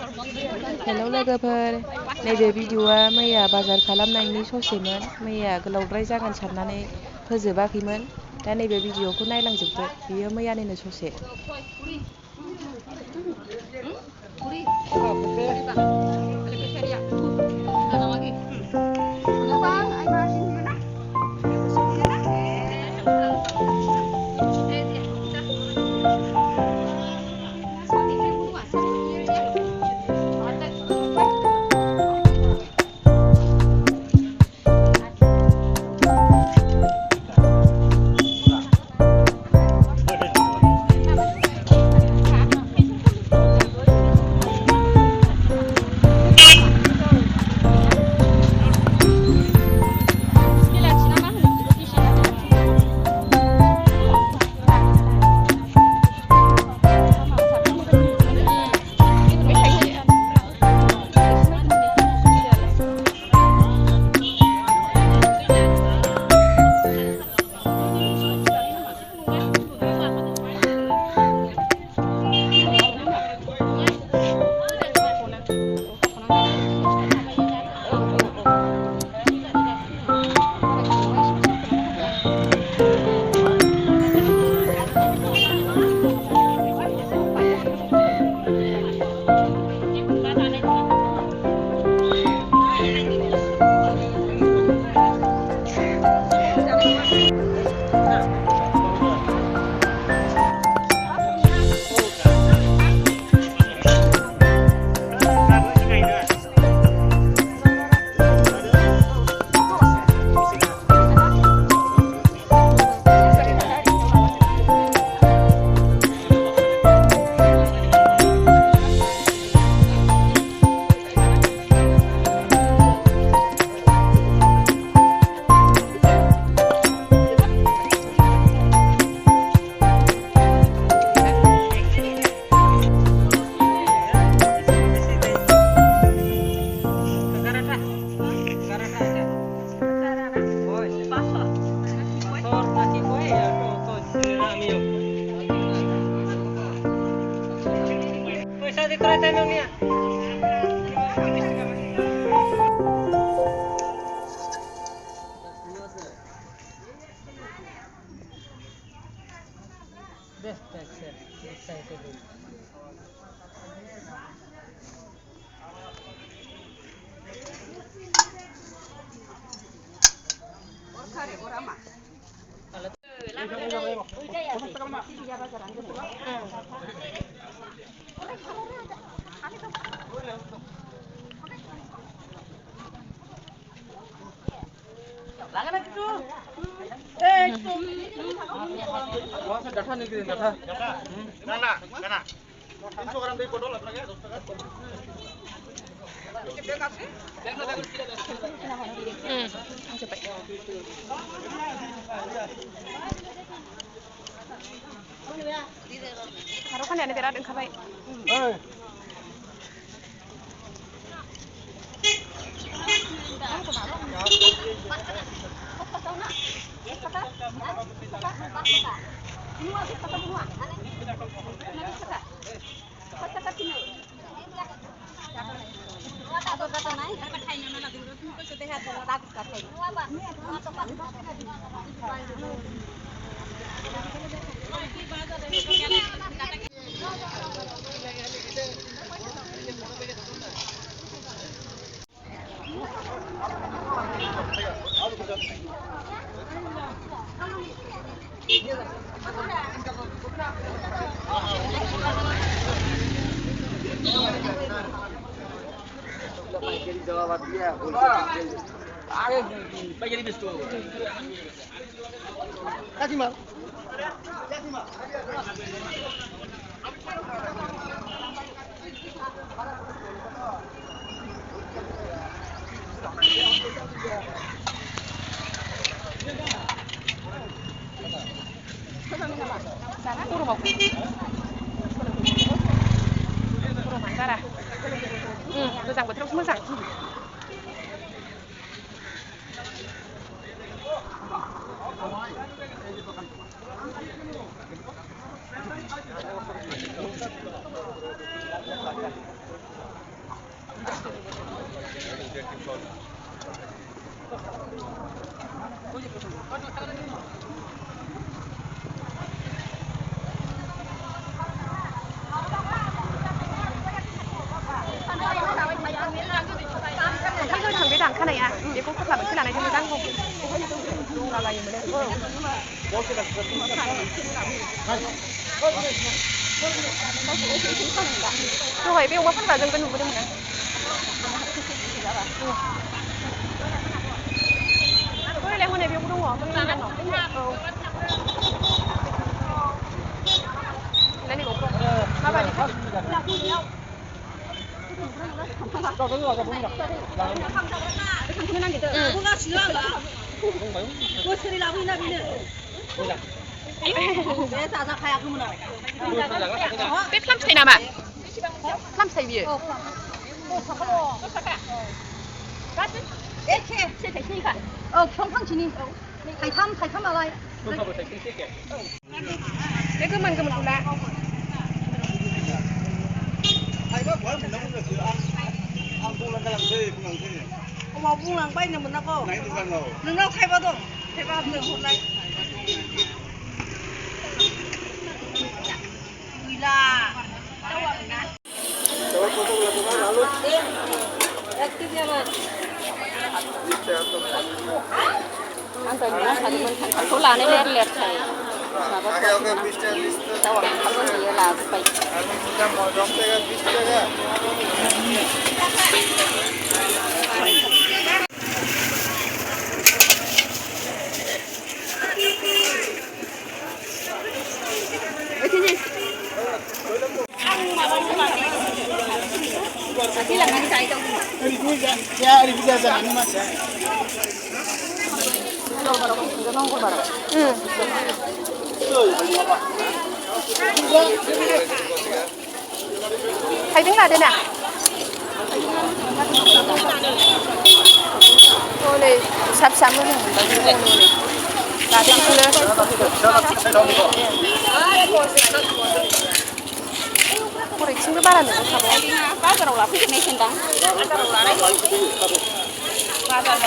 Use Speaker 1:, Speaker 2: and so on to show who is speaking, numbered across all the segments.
Speaker 1: Hello लोगोफोर, नैबे भिडिअ'आ मैया बाजार खालामनायनि ससेमोन। मैया गोलावद्राय जागोन साननानै फोजोबाखैमोन। दा नैबे भिडिअ'खौ नायलांजोबदो, बियो मैयानिनो ससे। Taruh kan ya, biar ada yang kabai. Goजां बोथोरावसो मोजां। Thôi thằng cái đằng khăn này à, để cô làm cái đằng này cho nó đăng không? Là bài gì mới đây? Rồi bây giờ có phân vào dừng cái nụ bên này. Cái này hôm nay bây giờ đúng không? Cái này nó. Lấy đi cũng không. Mà bài đi khác. 백3 차이 남아. 3 차이 위에.
Speaker 2: 평상진이 달탐 알아요.
Speaker 1: 내가 그만 골라.
Speaker 2: Mà buông làng bay này mình nó có. Đừng đâu thay vào đâu. Thay vào được hôm nay. Ui là.
Speaker 3: Số là nó lên liệt thầy mà có tao bảo không có gì là phải Aquí la manita ahí đâu.
Speaker 1: Thầy đứng lại đây nè. Thôi này, sắp luôn này. Là đi lên. 우리 친구 바라는 거 타고.
Speaker 3: 빠져라 올라 피지 내신다. 빠져라 올라. 빠져라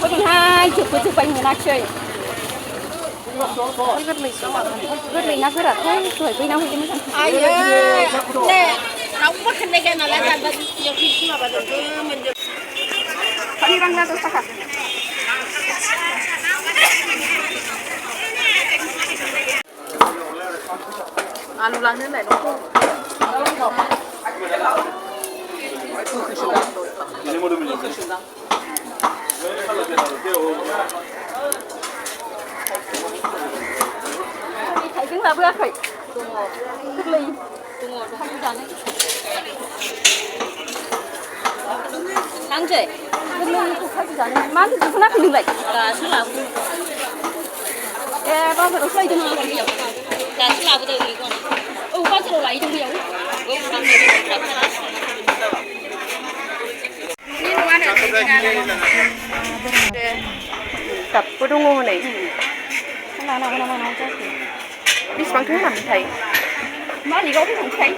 Speaker 3: có đi hai chụp cái chụp bánh người ta chơi.
Speaker 1: Rất mình nó rất là thấy tuổi với nhau thì mới thành.
Speaker 2: Ai ơi. Nè, nó cũng bắt cái này là làm nhiều khi mà giờ mình được.
Speaker 1: Phải đi răng ra tôi sao? Anu lang thế này nó không.
Speaker 3: Thấy chứng là bữa khởi. Thức ly. Hai cái này. Ăn chơi. Thức ly thuộc hai cái này. Mang thì chúng nó không được. Cả số là. Con phải xoay cho nó. Cả số là bây giờ con. Con sẽ lại trong nhiều.
Speaker 1: Tập có đúng không này?
Speaker 3: Nào.
Speaker 1: Biết bằng thứ làm thầy.
Speaker 3: Má gì gấu không thấy.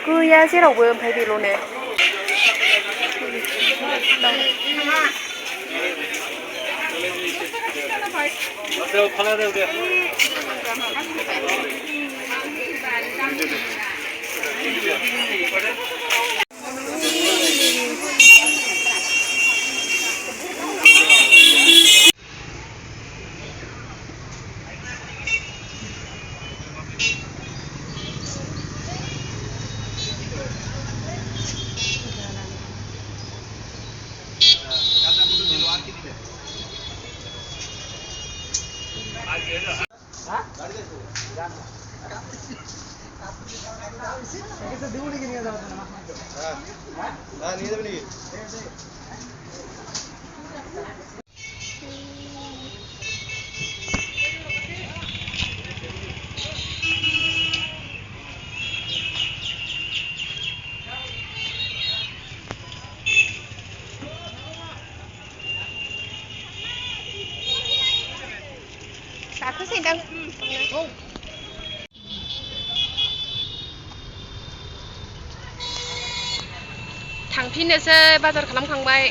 Speaker 1: Cứ ya sẽ đầu bơm thầy đi luôn nè. थांफिननोसै बाजार खालामखांबाय।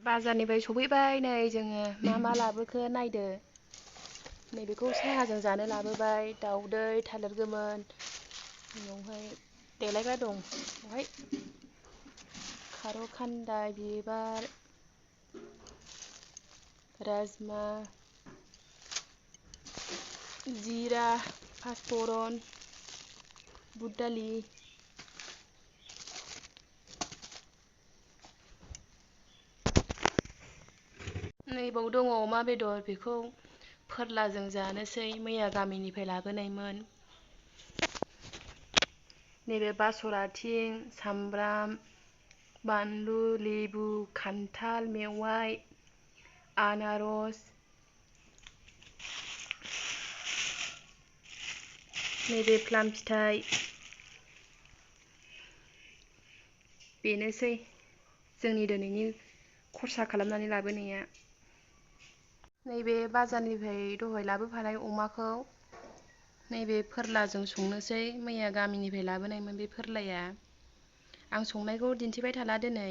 Speaker 1: बाजारनिफ्राय सफैबाय। नै जोङो मा लाबोखो नायदो। नैबेखौ साहाजों जानो लाबोबाय। दाउदै, थालिर गोमोन, उनावहाय देलायग्रा दं बेवहाय खार' खान्दाय बिबार, राजमा, जिरा, पासफरन, बुट दालि, नैबाव दङ अमा बेदर। बेखौ फोरलाजों जानोसै। मैया गामिनिफ्राय लाबोनायमोन। नैबे बासर आथिं, सामब्राम, बानलु, लेबु, खान्थाल, मेवाइ, आनारस, नैबे प्लाम फिथाइ। बेनोसै जोंनि दिनैनि खरसा खालामनानै लाबोनाया। नैबे बाजारनिफ्राय दहाय लाबोफानाय अमाखौ नैबे फोरलाजों संनोसै। मैया गामिनिफ्राय लाबोनायमोन बे फोरलाया। आं संनायखौ दिन्थिबाय थाला दिनै।